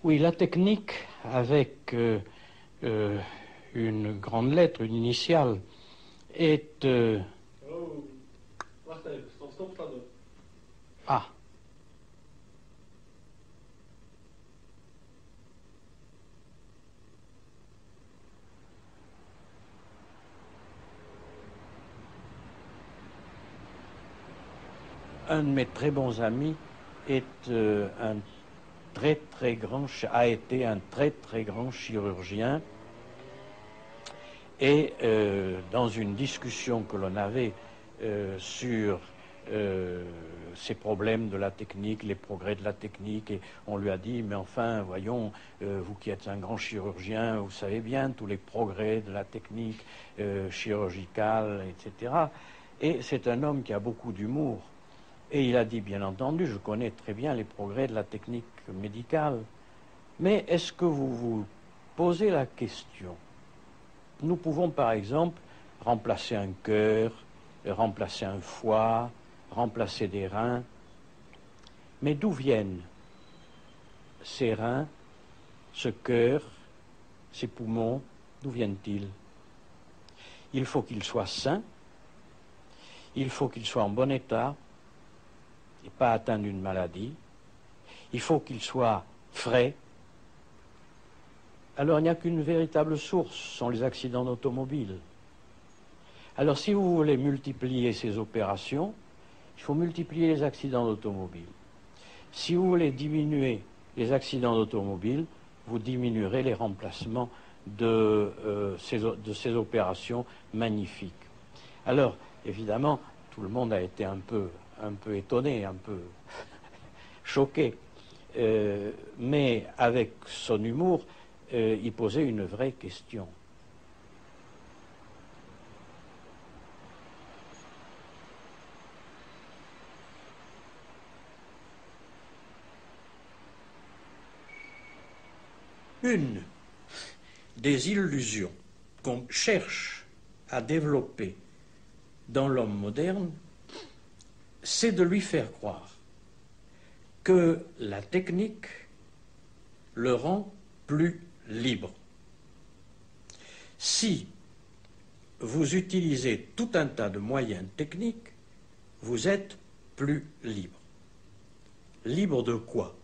Oui, la technique avec une grande lettre, une initiale, est... Ah. Un de mes très bons amis est a été un très grand chirurgien, et dans une discussion que l'on avait sur ces problèmes de la technique, les progrès de la technique, et on lui a dit, mais enfin, voyons, vous qui êtes un grand chirurgien, vous savez bien tous les progrès de la technique chirurgicale, etc. Et c'est un homme qui a beaucoup d'humour. Et il a dit, bien entendu, je connais très bien les progrès de la technique médicale, mais est-ce que vous vous posez la question? Nous pouvons, par exemple, remplacer un cœur, remplacer un foie, remplacer des reins, mais d'où viennent ces reins, ce cœur, ces poumons, d'où viennent-ils? Il faut qu'ils soient sains, il faut qu'ils soient en bon état, et pas atteint d'une maladie. Il faut qu'il soit frais. Alors il n'y a qu'une véritable source, ce sont les accidents d'automobile. Alors si vous voulez multiplier ces opérations, il faut multiplier les accidents d'automobile. Si vous voulez diminuer les accidents d'automobile, vous diminuerez les remplacements de ces opérations magnifiques. Alors, évidemment, tout le monde a été un peu étonné, un peu choqué. Mais avec son humour, il posait une vraie question. Une des illusions qu'on cherche à développer dans l'homme moderne, c'est de lui faire croire que la technique le rend plus libre. Si vous utilisez tout un tas de moyens techniques, vous êtes plus libre. Libre de quoi?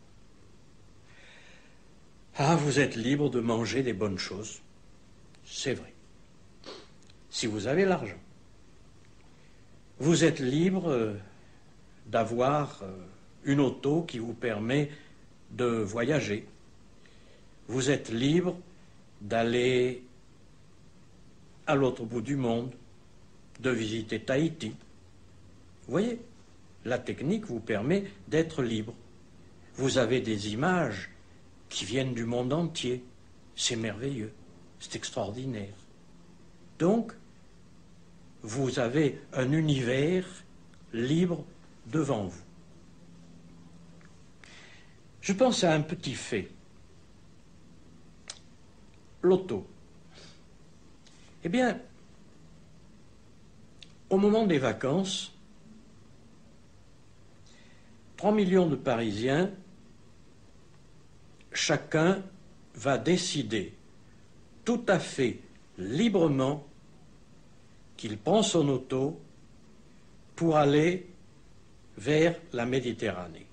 Ah, vous êtes libre de manger des bonnes choses, c'est vrai. Si vous avez l'argent. Vous êtes libre d'avoir une auto qui vous permet de voyager. Vous êtes libre d'aller à l'autre bout du monde, de visiter Tahiti. Vous voyez, la technique vous permet d'être libre. Vous avez des images qui viennent du monde entier. C'est merveilleux, c'est extraordinaire. Donc, vous avez un univers libre devant vous. Je pense à un petit fait. L'auto. Eh bien, au moment des vacances, 3 millions de Parisiens, chacun va décider tout à fait librement qu'il prend son auto pour aller vers la Méditerranée.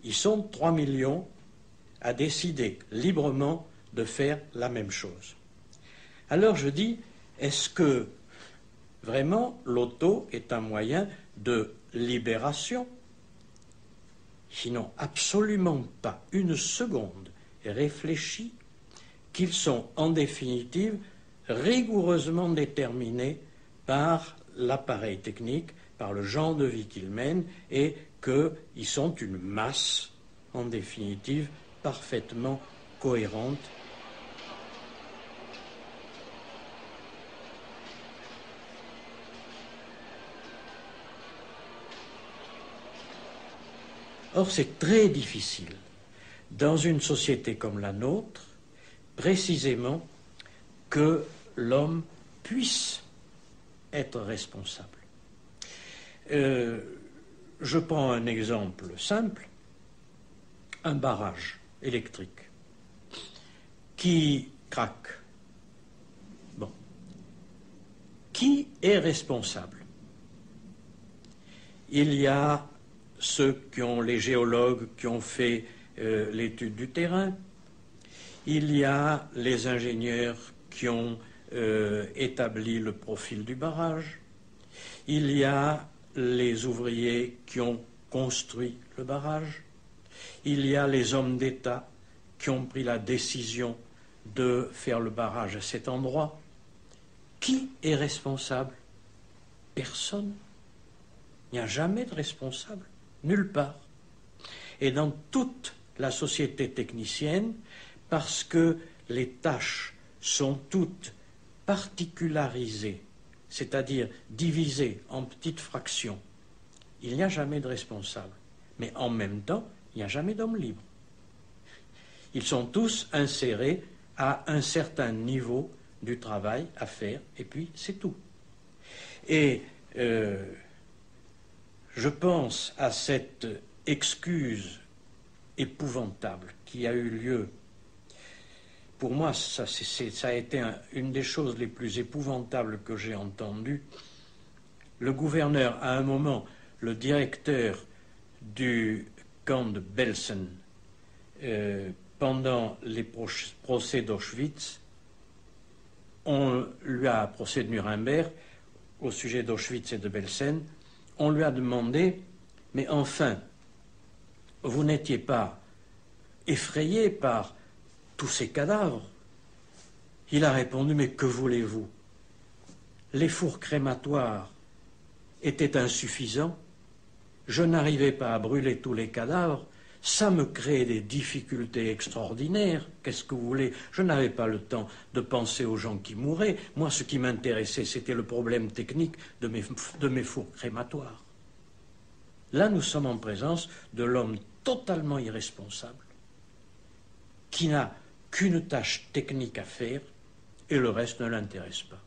Ils sont 3 millions à décider librement de faire la même chose. Alors je dis, est-ce que vraiment l'auto est un moyen de libération? Sinon, absolument pas une seconde réfléchie qu'ils sont en définitive rigoureusement déterminés par l'appareil technique, par le genre de vie qu'ils mènent, et qu'ils sont une masse, en définitive, parfaitement cohérente. Or, c'est très difficile, dans une société comme la nôtre, précisément, que l'homme puisse être responsable. Je prends un exemple simple, un barrage électrique qui craque. Bon. Qui est responsable? Il y a les géologues qui ont fait l'étude du terrain, il y a les ingénieurs qui ont établi le profil du barrage, il y a les ouvriers qui ont construit le barrage, il y a les hommes d'État qui ont pris la décision de faire le barrage à cet endroit. Qui est responsable? Personne. Il n'y a jamais de responsable, nulle part. Et dans toute la société technicienne, parce que les tâches sont toutes particularisées, c'est-à-dire divisées en petites fractions, il n'y a jamais de responsable. Mais en même temps, il n'y a jamais d'homme libre. Ils sont tous insérés à un certain niveau du travail à faire, et puis c'est tout. Et je pense à cette excuse épouvantable qui a eu lieu. Pour moi, ça a été une des choses les plus épouvantables que j'ai entendues. Le gouverneur, à un moment, le directeur du camp de Belsen, pendant les procès d'Auschwitz, on lui a, procès de Nuremberg, au sujet d'Auschwitz et de Belsen, on lui a demandé, mais enfin, vous n'étiez pas effrayé par tous ces cadavres? Il a répondu, mais que voulez-vous? Les fours crématoires étaient insuffisants, je n'arrivais pas à brûler tous les cadavres, ça me créait des difficultés extraordinaires. Qu'est-ce que vous voulez? Je n'avais pas le temps de penser aux gens qui mouraient. Moi, ce qui m'intéressait, c'était le problème technique de mes fours crématoires. Là, nous sommes en présence de l'homme totalement irresponsable, qui n'a qu'une tâche technique à faire, et le reste ne l'intéresse pas.